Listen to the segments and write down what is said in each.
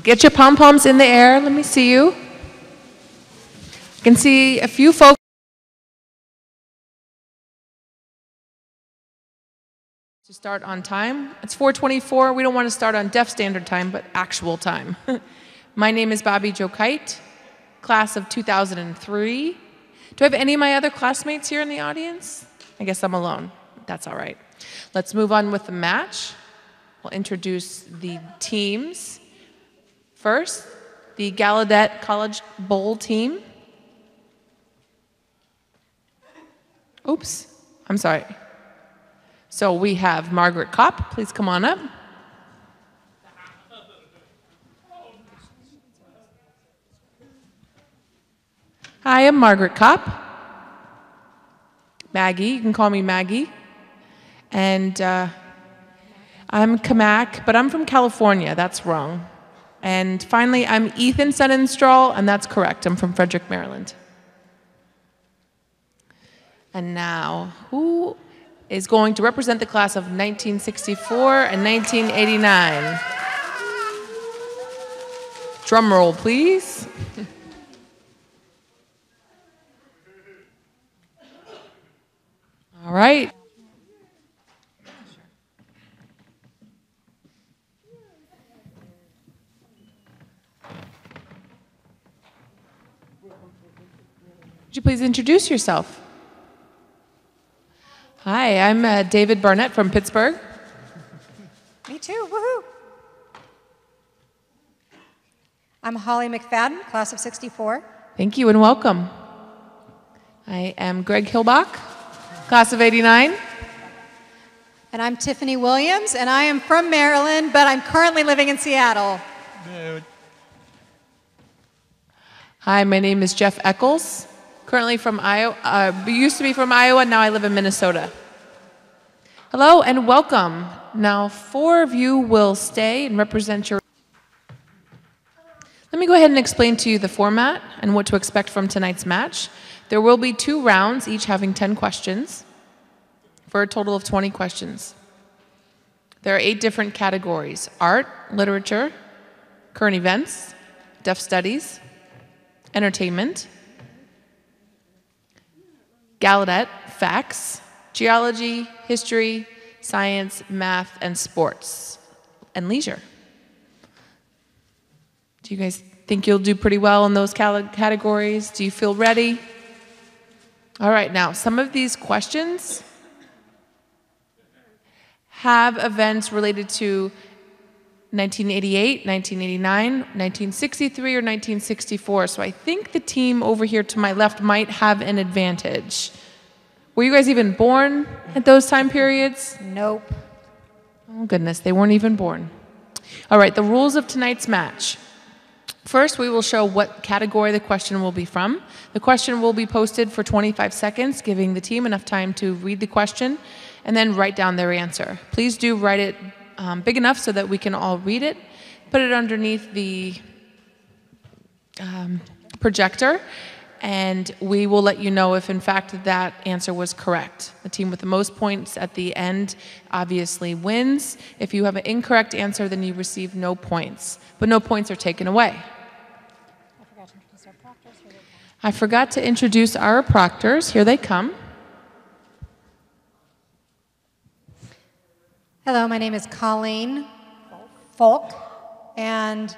Get your pom-poms in the air. Let me see you. I can see a few folks to start on time. It's 4:24. We don't want to start on deaf standard time, but actual time. My name is Bobby Jo Kite, class of 2003. Do I have any of my other classmates here in the audience? I guess I'm alone. That's all right. Let's move on with the match. We'll introduce the teams. First, the Gallaudet College Bowl team. Oops, I'm sorry. So we have Margaret Kopp. Please come on up. Hi, I'm Margaret Kopp. Maggie, you can call me Maggie. And I'm Kamak, but I'm from California. That's wrong. And finally, I'm Ethan Sonnenstrahl, and that's correct. I'm from Frederick, Maryland. And now, who is going to represent the class of 1964 and 1989? Drum roll, please. All right. Would you please introduce yourself? Hi, I'm David Barnett from Pittsburgh. Me too, woohoo! I'm Holly McFadden, class of 64. Thank you and welcome. I am Greg Hilbach, class of 89. And I'm Tiffany Williams, and I am from Maryland, but I'm currently living in Seattle. Dude. Hi, my name is Jeff Eccles, currently from Iowa, used to be from Iowa, now I live in Minnesota. Hello and welcome. Now 4 of you will stay and represent your... Let me go ahead and explain to you the format and what to expect from tonight's match. There will be 2 rounds, each having 10 questions, for a total of 20 questions. There are 8 different categories: art, literature, current events, deaf studies, entertainment, Gallaudet, facts, geology, history, science, math, and sports, and leisure. Do you guys think you'll do pretty well in those categories? Do you feel ready? All right, now, some of these questions have events related to 1988, 1989, 1963, or 1964. So I think the team over here to my left might have an advantage. Were you guys even born at those time periods? Nope. Oh goodness, they weren't even born. All right, the rules of tonight's match. First, we will show what category the question will be from. The question will be posted for 25 seconds, giving the team enough time to read the question and then write down their answer. Please do write it big enough so that we can all read it. Put it underneath the projector, and we will let you know if, in fact, that answer was correct. The team with the most points at the end obviously wins. If you have an incorrect answer, then you receive no points, but no points are taken away. I forgot to introduce our proctors. Here they come. Hello, my name is Colleen Folk, and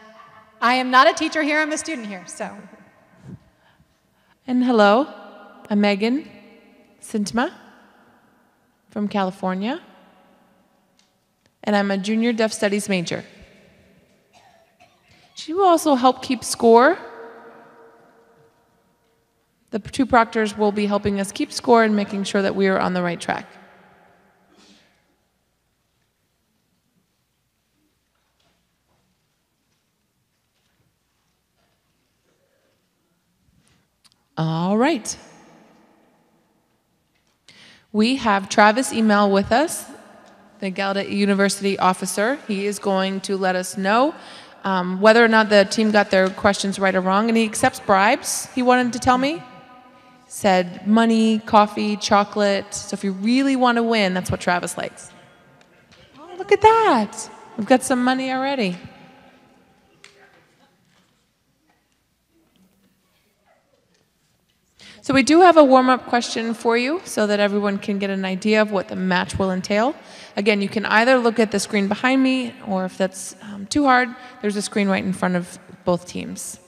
I am not a teacher here, I'm a student here, so. And hello, I'm Megan Sintma from California, and I'm a junior deaf studies major. She will also help keep score. The 2 proctors will be helping us keep score and making sure that we are on the right track. All right. We have Travis Email with us, the Gallaudet University officer. He is going to let us know whether or not the team got their questions right or wrong, and he accepts bribes, he wanted to tell me. Said money, coffee, chocolate. So if you really want to win, that's what Travis likes. Oh, look at that. We've got some money already. So we do have a warm-up question for you so that everyone can get an idea of what the match will entail. Again, you can either look at the screen behind me, or if that's too hard, there's a screen right in front of both teams.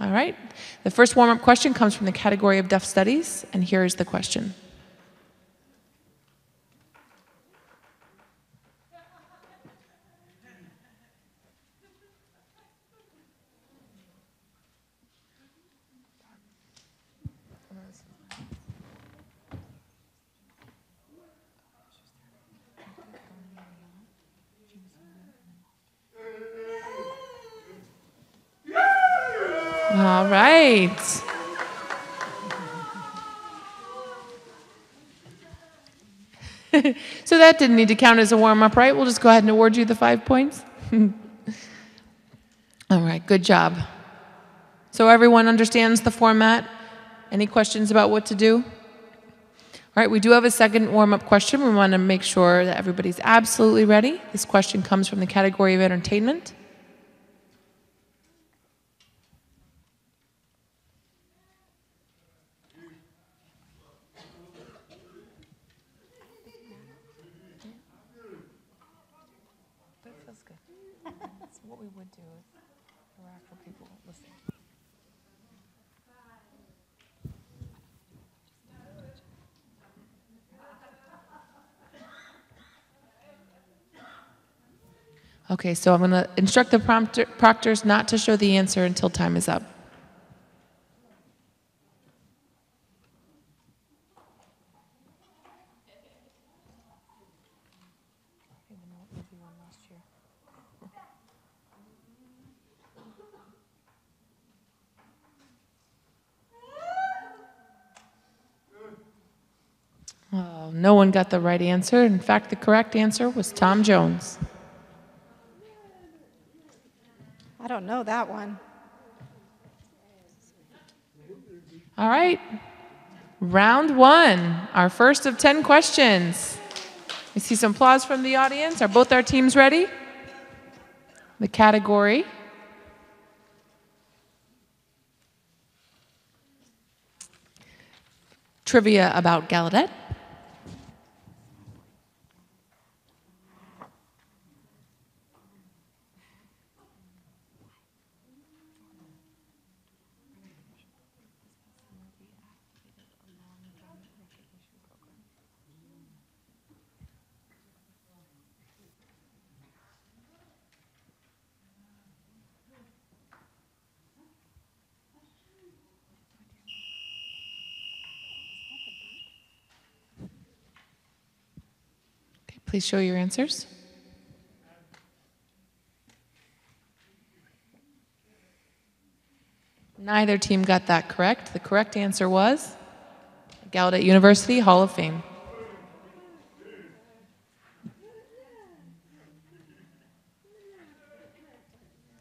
All right. The first warm-up question comes from the category of Deaf Studies, and here is the question. All right. So that didn't need to count as a warm-up, right? We'll just go ahead and award you the 5 points. All right, good job. So everyone understands the format? Any questions about what to do? All right, we do have a second warm-up question. We want to make sure that everybody's absolutely ready. This question comes from the category of entertainment. What we would do is interact with people listening. Okay, so I'm going to instruct the proctors not to show the answer until time is up. Oh, no one got the right answer. In fact, the correct answer was Tom Jones. I don't know that one. All right. Round one, our first of 10 questions. We see some applause from the audience. Are both our teams ready? The category. Trivia about Gallaudet. Please show your answers. Neither team got that correct. The correct answer was Gallaudet University Hall of Fame.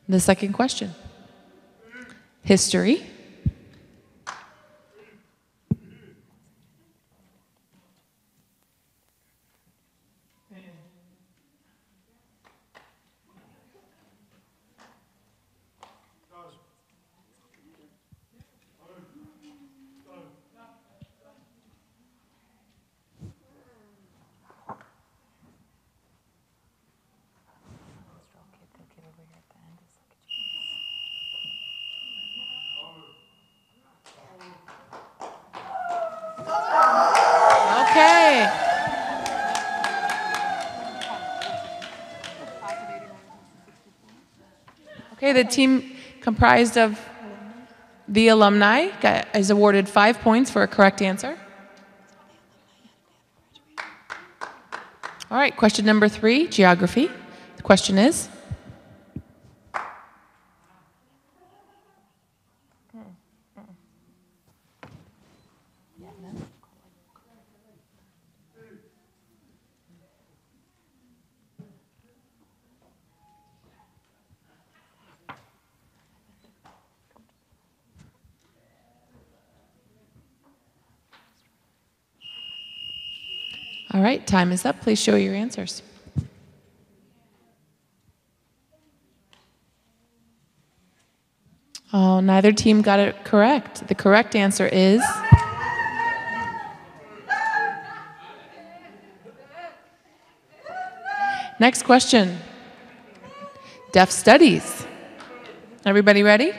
The second question. History. Okay. Okay, the team comprised of the alumni is awarded 5 points for a correct answer. All right, question number 3, geography. The question is, all right, time is up. Please show your answers. Oh, neither team got it correct. The correct answer is Next question. Deaf studies. Everybody ready?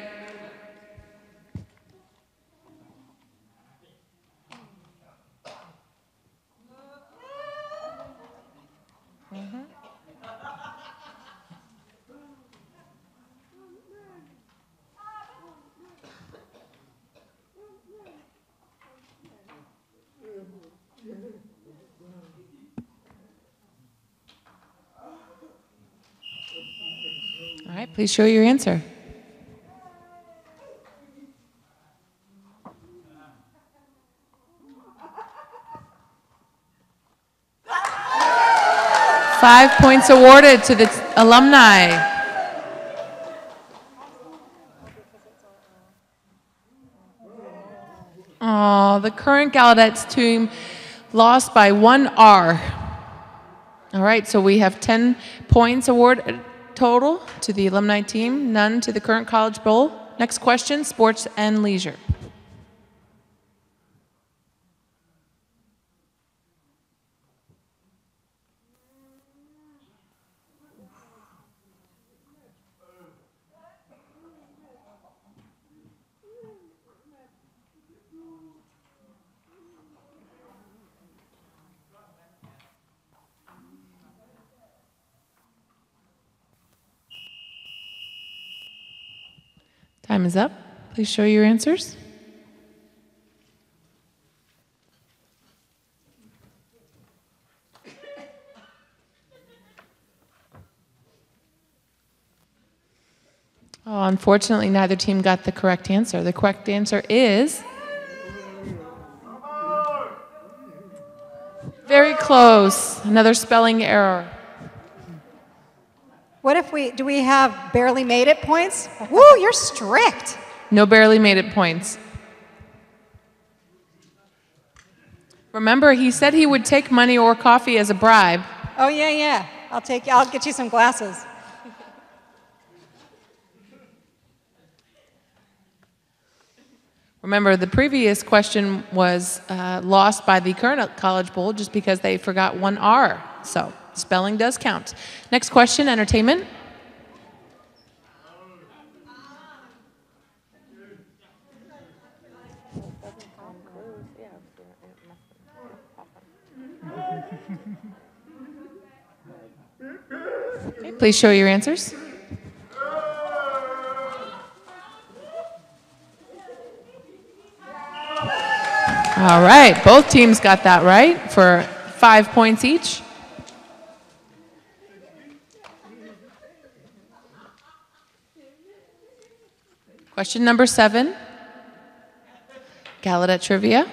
All right, please show your answer. Five points awarded to the alumni. Oh, the current Gallaudet's team lost by 1 R. All right, so we have 10 points awarded total to the alumni team, none to the current College Bowl. Next question, sports and leisure. Time is up. Please show your answers. Oh, unfortunately, neither team got the correct answer. The correct answer is very close. Another spelling error. What if do we have barely made it points? Woo, you're strict. No barely made it points. Remember, he said he would take money or coffee as a bribe. Oh, yeah. I'll get you some glasses. Remember, the previous question was lost by the current College Bowl just because they forgot 1 R. So spelling does count. Next question, entertainment. Okay, please show your answers. All right, both teams got that right for 5 points each. Question number 7, Gallaudet trivia.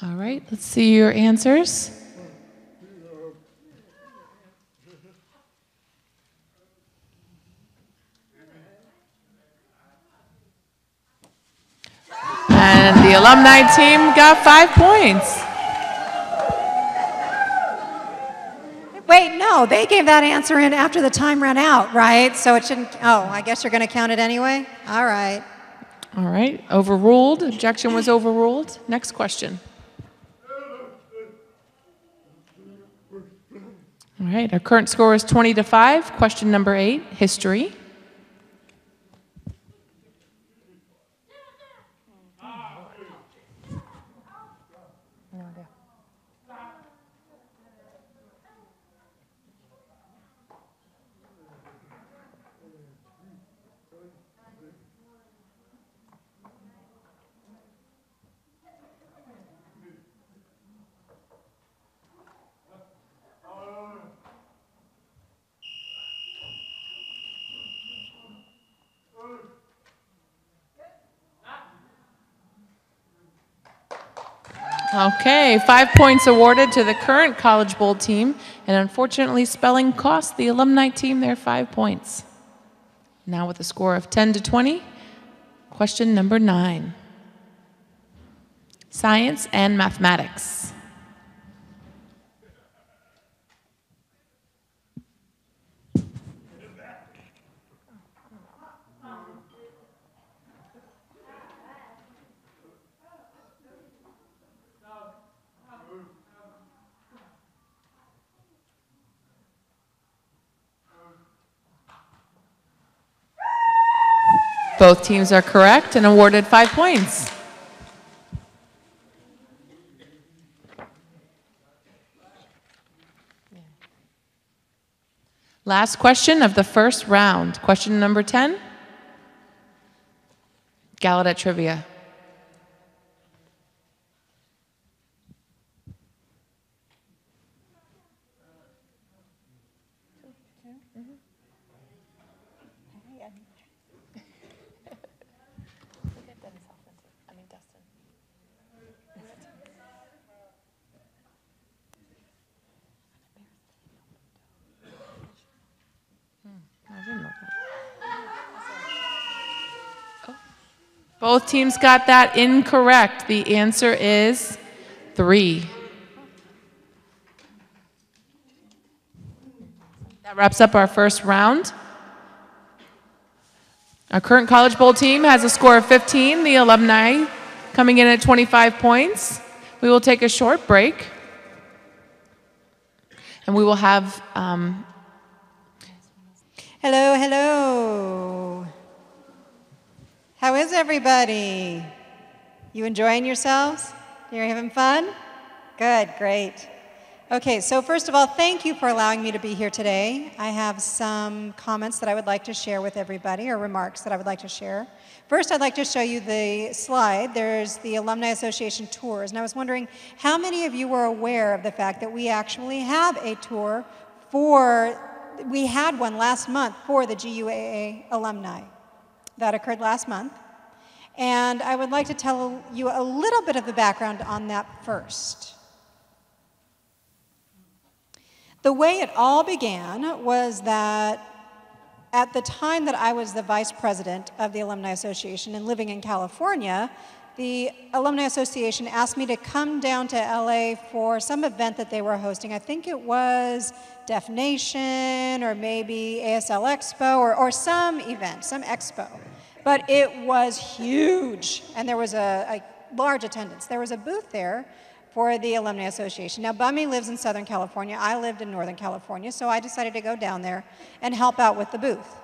All right, let's see your answers. And the alumni team got 5 points. Wait, no, they gave that answer in after the time ran out, right? So it shouldn't, I guess you're going to count it anyway? All right. All right, overruled. Objection was overruled. Next question. All right, our current score is 20-5. Question number 8, history. Okay, 5 points awarded to the current College Bowl team, and unfortunately spelling cost the alumni team their 5 points. Now with a score of 10 to 20, question number 9. Science and mathematics. Both teams are correct and awarded 5 points. Last question of the first round. Question number 10. Gallaudet trivia. Both teams got that incorrect. The answer is 3. That wraps up our first round. Our current College Bowl team has a score of 15, the alumni coming in at 25 points. We will take a short break, and we will have... Hello, hello. How is everybody? You enjoying yourselves? You're having fun? Good, great. Okay, so first of all, thank you for allowing me to be here today. I have some comments that I would like to share with everybody, or remarks that I would like to share. First, I'd like to show you the slide. There's the Alumni Association tours, and I was wondering how many of you were aware of the fact that we actually have a tour we had one last month for the GUAA alumni. That occurred last month. And I would like to tell you a little bit of the background on that first. The way it all began was that at the time that I was the vice president of the Alumni Association and living in California, the Alumni Association asked me to come down to LA for some event that they were hosting. I think it was Deaf Nation or maybe ASL Expo or some event, some expo. But it was huge, and there was a large attendance. There was a booth there for the Alumni Association. Now, Bummy lives in Southern California. I lived in Northern California, so I decided to go down there and help out with the booth.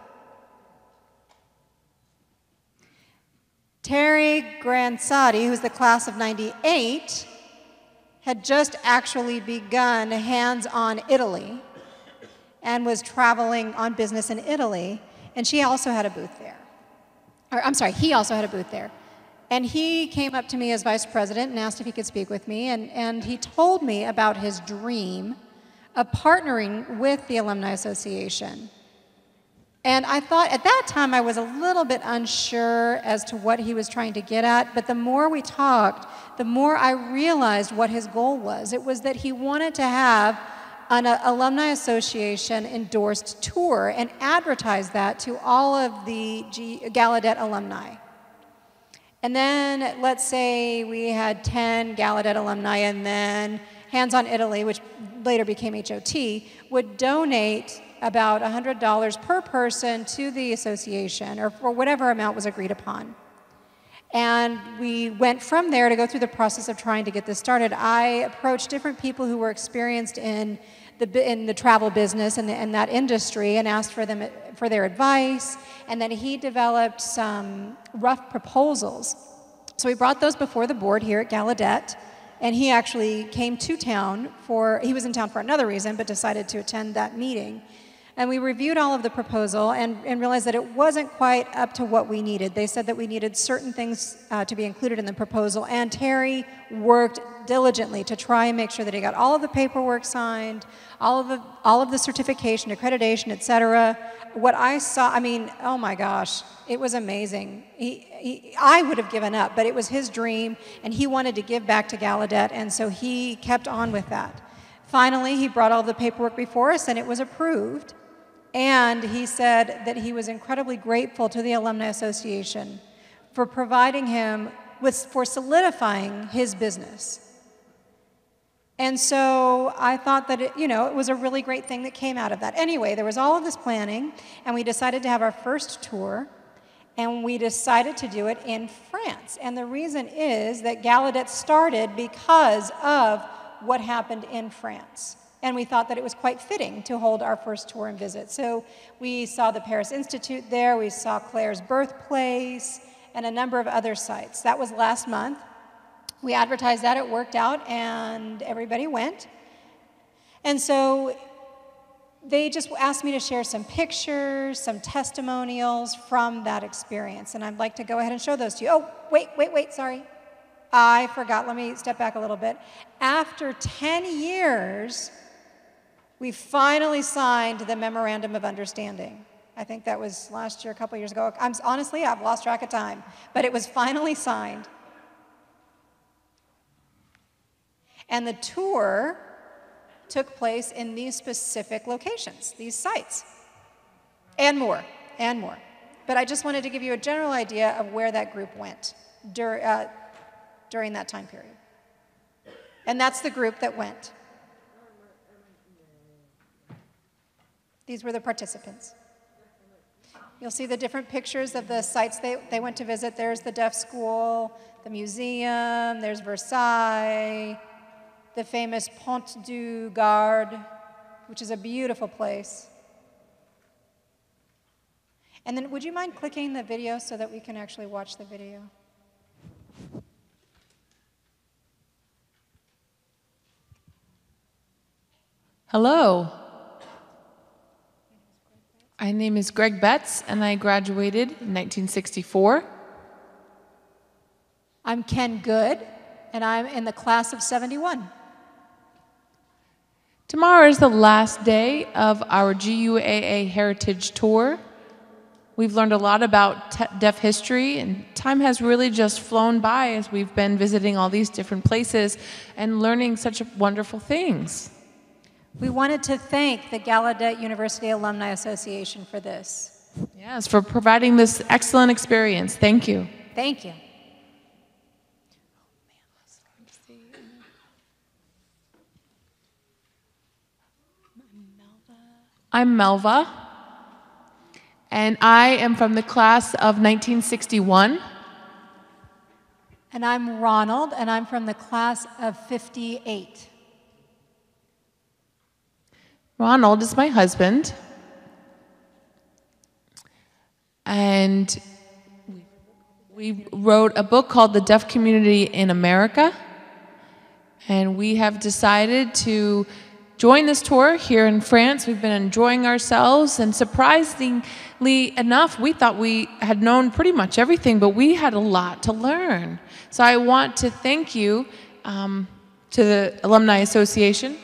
Terry Gransati, who's the class of '98, had just actually begun hands-on Italy and was traveling on business in Italy, and she also had a booth there. He also had a booth there. And he came up to me as vice president and asked if he could speak with me, and he told me about his dream of partnering with the Alumni Association. And I thought, at that time, I was a little bit unsure as to what he was trying to get at, but the more we talked, the more I realized what his goal was. It was that he wanted to have an Alumni Association endorsed tour and advertise that to all of the Gallaudet alumni. And then, let's say we had 10 Gallaudet alumni, and then Hands on Italy, which later became HOT, would donate about $100 per person to the association, or for whatever amount was agreed upon. And we went from there to go through the process of trying to get this started. I approached different people who were experienced in the travel business and that industry and asked for their advice. And then he developed some rough proposals. So we brought those before the board here at Gallaudet. And he actually came to town he was in town for another reason, but decided to attend that meeting. And we reviewed all of the proposal and realized that it wasn't quite up to what we needed. They said that we needed certain things to be included in the proposal, and Terry worked diligently to try and make sure that he got all of the paperwork signed, all of the certification, accreditation, et cetera. What I saw, I mean, oh my gosh, it was amazing. I would have given up, but it was his dream, and he wanted to give back to Gallaudet, and so he kept on with that. Finally, he brought all the paperwork before us, and it was approved. And he said that he was incredibly grateful to the Alumni Association for providing him for solidifying his business. And so I thought that it was a really great thing that came out of that. Anyway, there was all of this planning, and we decided to have our first tour, and we decided to do it in France. And the reason is that Gallaudet started because of what happened in France. And we thought that it was quite fitting to hold our first tour and visit. So we saw the Paris Institute there, we saw Claire's birthplace, and a number of other sites. That was last month. We advertised that, it worked out, and everybody went. And so they just asked me to share some pictures, some testimonials from that experience. And I'd like to go ahead and show those to you. Oh, wait, sorry. I forgot, let me step back a little bit. After 10 years, we finally signed the Memorandum of Understanding. I think that was last year, a couple years ago. Honestly, I've lost track of time, but it was finally signed. And the tour took place in these specific locations, these sites, and more. But I just wanted to give you a general idea of where that group went during that time period. And that's the group that went. These were the participants. You'll see the different pictures of the sites they went to visit. There's the Deaf School, the museum, there's Versailles, the famous Pont du Gard, which is a beautiful place. And then would you mind clicking the video so that we can actually watch the video? Hello. My name is Greg Betts, and I graduated in 1964. I'm Ken Good, and I'm in the class of 71. Tomorrow is the last day of our GUAA Heritage Tour. We've learned a lot about deaf history, and time has really just flown by as we've been visiting all these different places and learning such wonderful things. We wanted to thank the Gallaudet University Alumni Association for this. Yes, for providing this excellent experience. Thank you. Thank you. I'm Melva, and I am from the class of 1961. And I'm Ronald, and I'm from the class of 58. Ronald is my husband, and we wrote a book called The Deaf Community in America, and we have decided to join this tour here in France. We've been enjoying ourselves, and surprisingly enough, we thought we had known pretty much everything, but we had a lot to learn. So I want to thank you to the Alumni Association.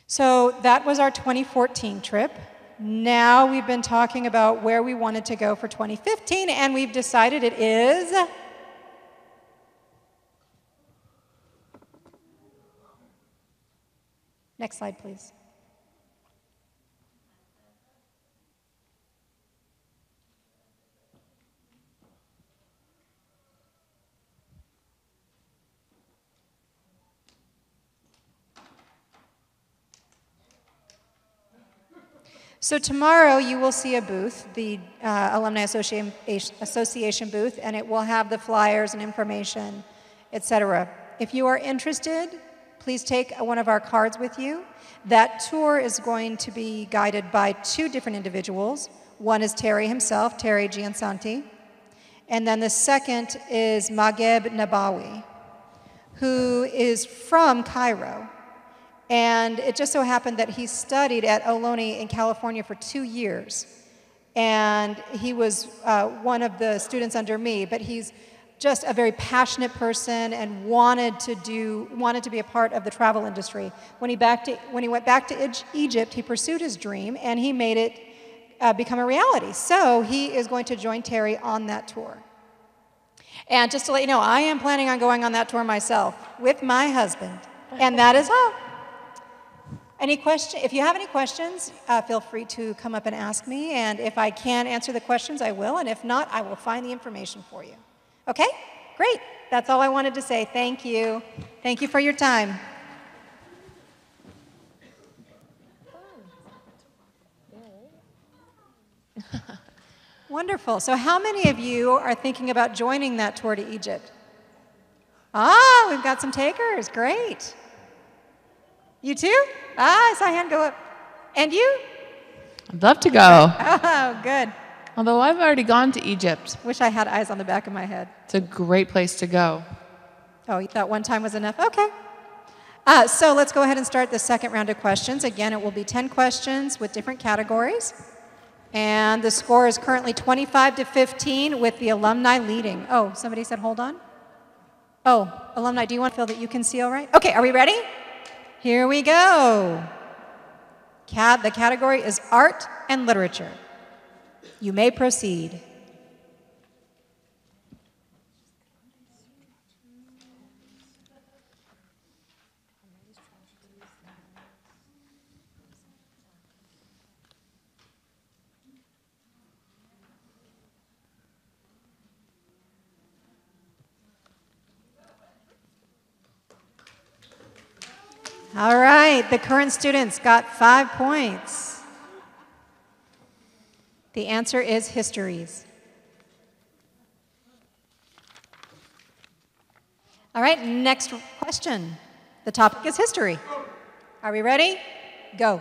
So that was our 2014 trip. Now we've been talking about where we wanted to go for 2015, and we've decided it is next slide, please. So tomorrow you will see a booth, the Alumni Association booth, and it will have the flyers and information, etc. If you are interested, please take one of our cards with you. That tour is going to be guided by two different individuals. One is Terry himself, Terry Giansanti, and then the second is Mageb Nabawi, who is from Cairo. And it just so happened that he studied at Ohlone in California for 2 years. And he was one of the students under me, but he's just a very passionate person and wanted to be a part of the travel industry. When he went back to Egypt, he pursued his dream and he made it become a reality. So he is going to join Terry on that tour. And just to let you know, I am planning on going on that tour myself with my husband, and that is all. If you have any questions, feel free to come up and ask me, and if I can answer the questions, I will, and if not, I will find the information for you. Okay? Great. That's all I wanted to say. Thank you. Thank you for your time. Wonderful. So how many of you are thinking about joining that tour to Egypt? Ah, we've got some takers. Great. You too? Ah, I saw a hand go up. And you? I'd love to go. Oh, good. Although I've already gone to Egypt. Wish I had eyes on the back of my head. It's a great place to go. Oh, you thought one time was enough? Okay. So let's go ahead and start the second round of questions. Again, it will be 10 questions with different categories. And the score is currently 25-15 with the alumni leading. Oh, somebody said hold on? Oh, alumni, do you want to feel that you can see all right? Okay, are we ready? Here we go. The category is art and literature. You may proceed. All right, the current students got 5 points. The answer is histories. All right, next question. The topic is history. Are we ready? Go.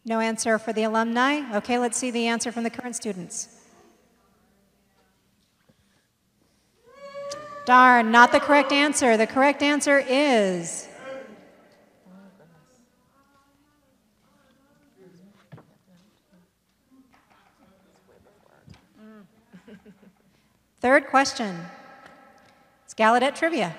No answer for the alumni? Okay, let's see the answer from the current students. Darn, not the correct answer. The correct answer is... Third question. It's Gallaudet trivia.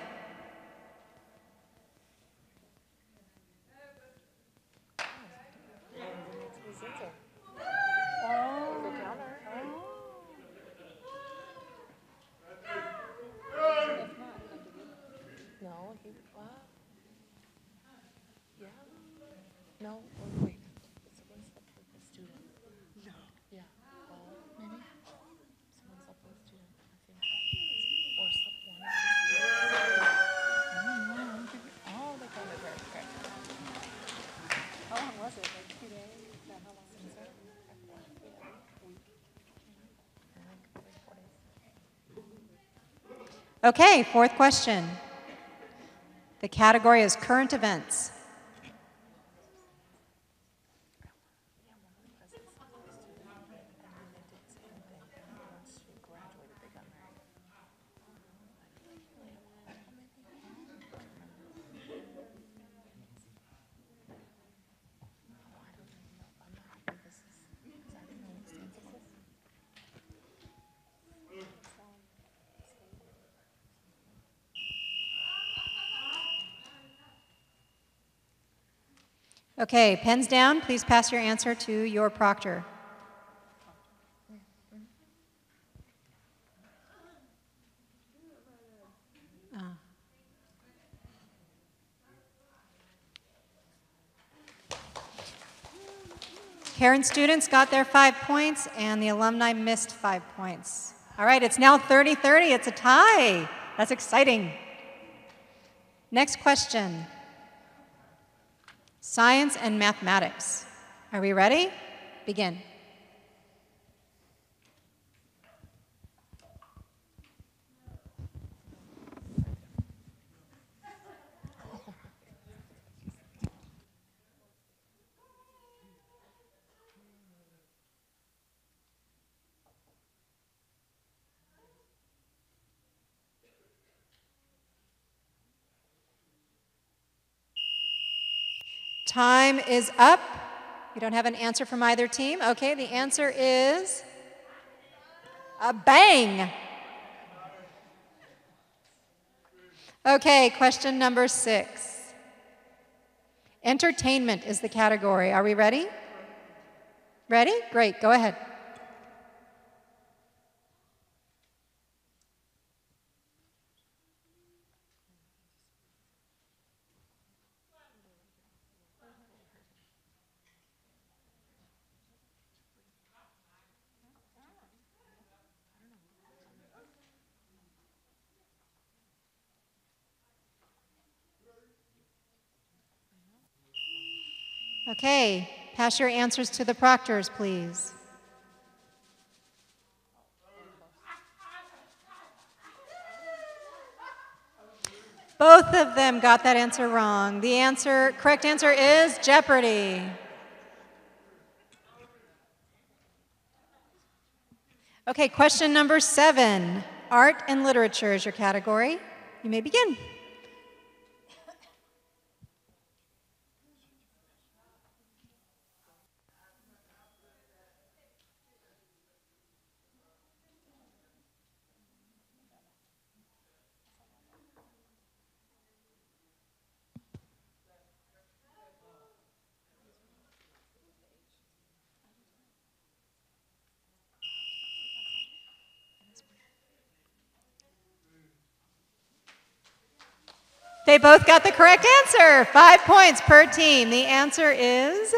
No, wait. Someone slept with a student. No. Yeah. Maybe. Someone slept with a student, I think. Or slept one. I don't know. Oh, they got it right. Okay. How long was it? Like 2 days? Is that how long was it? Okay, fourth question. The category is current events. Okay, pens down. Please pass your answer to your proctor. Current students got their 5 points, and the alumni missed 5 points. All right, it's now 30-30. It's a tie. That's exciting. Next question. Science and mathematics. Are we ready? begin. Time is up. You don't have an answer from either team? Okay, the answer is a bang. Okay, question number 6. Entertainment is the category. Are we ready? Ready? Great, go ahead. Okay, pass your answers to the proctors, please. Both of them got that answer wrong. The correct answer is Jeopardy. Okay, question number 7. Art and literature is your category. You may begin. They both got the correct answer. 5 points per team. The answer is,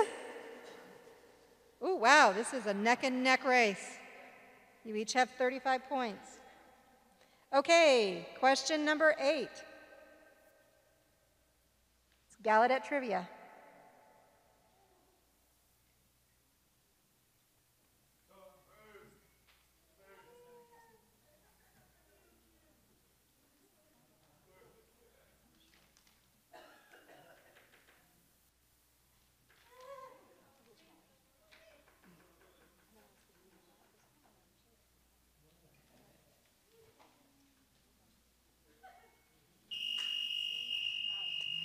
oh wow, this is a neck and neck race. You each have 35 points. Okay, question number 8. It's Gallaudet trivia.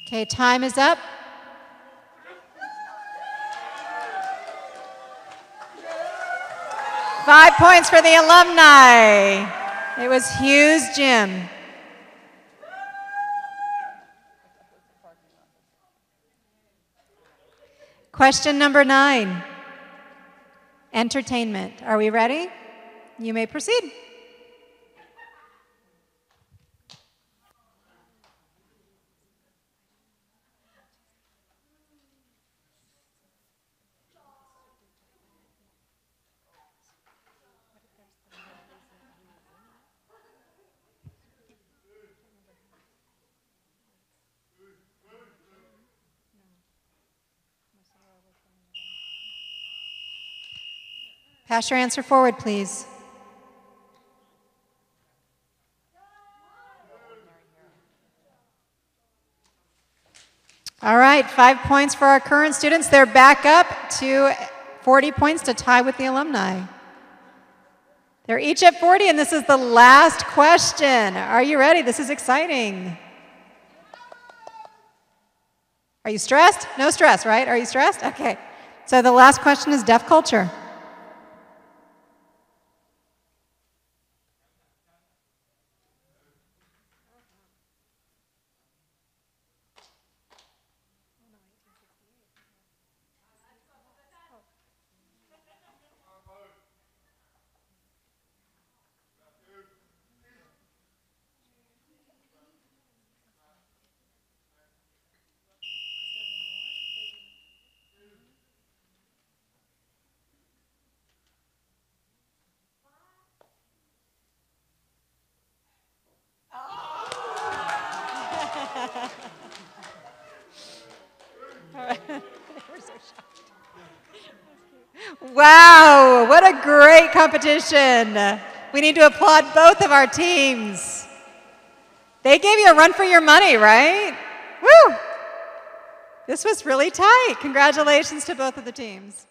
Okay, time is up. Five points for the alumni. It was Hughes Gym. Question number 9. Entertainment. Are we ready? You may proceed. Pass your answer forward, please. All right, 5 points for our current students. They're back up to 40 points to tie with the alumni. They're each at 40, and this is the last question. Are you ready? This is exciting. Are you stressed? No stress, right? Are you stressed? Okay. So the last question is deaf culture. They were so shocked. Wow, what a great competition. We need to applaud both of our teams. They gave you a run for your money, right? Woo! This was really tight. Congratulations to both of the teams.